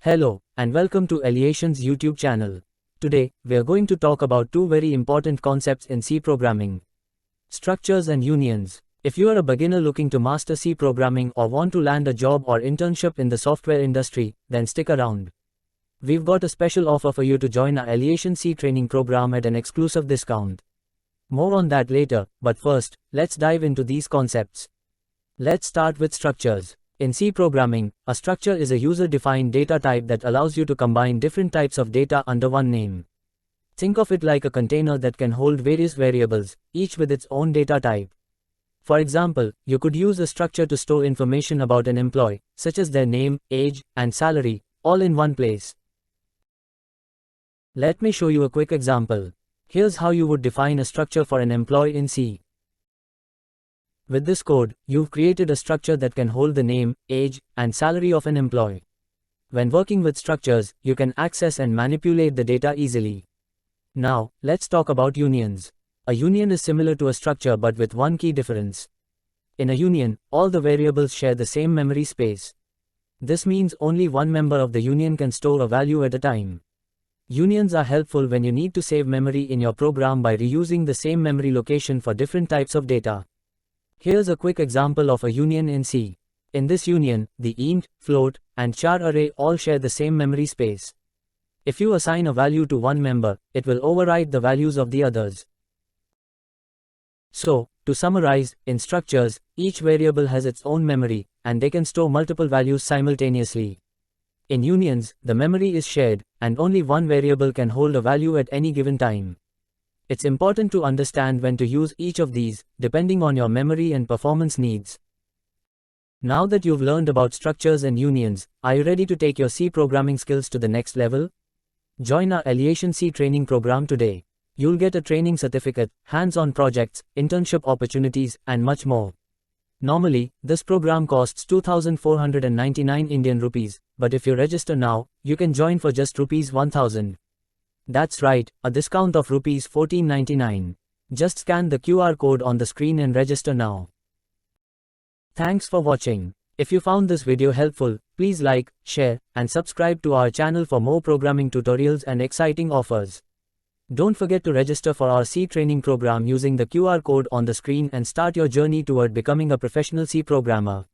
Hello, and welcome to ELEATION's YouTube channel. Today, we are going to talk about two very important concepts in C programming: structures and unions. If you are a beginner looking to master C programming or want to land a job or internship in the software industry, then stick around. We've got a special offer for you to join our ELEATION C Training Program at an exclusive discount. More on that later, but first, let's dive into these concepts. Let's start with structures. In C programming, a structure is a user-defined data type that allows you to combine different types of data under one name. Think of it like a container that can hold various variables, each with its own data type. For example, you could use a structure to store information about an employee, such as their name, age, and salary, all in one place. Let me show you a quick example. Here's how you would define a structure for an employee in C. With this code, you've created a structure that can hold the name, age, and salary of an employee. When working with structures, you can access and manipulate the data easily. Now, let's talk about unions. A union is similar to a structure but with one key difference. In a union, all the variables share the same memory space. This means only one member of the union can store a value at a time. Unions are helpful when you need to save memory in your program by reusing the same memory location for different types of data. Here's a quick example of a union in C. In this union, the int, float, and char array all share the same memory space. If you assign a value to one member, it will override the values of the others. So, to summarize, in structures, each variable has its own memory, and they can store multiple values simultaneously. In unions, the memory is shared, and only one variable can hold a value at any given time. It's important to understand when to use each of these, depending on your memory and performance needs. Now that you've learned about structures and unions, are you ready to take your C programming skills to the next level? Join our ELEATION C Training Program today. You'll get a training certificate, hands-on projects, internship opportunities, and much more. Normally, this program costs 2,499 Indian rupees, but if you register now, you can join for just rupees 1,000. That's right, a discount of rupees 1499. Just scan the QR code on the screen and register now. Thanks for watching. If you found this video helpful, please like, share, and subscribe to our channel for more programming tutorials and exciting offers. Don't forget to register for our C training program using the QR code on the screen and start your journey toward becoming a professional C programmer.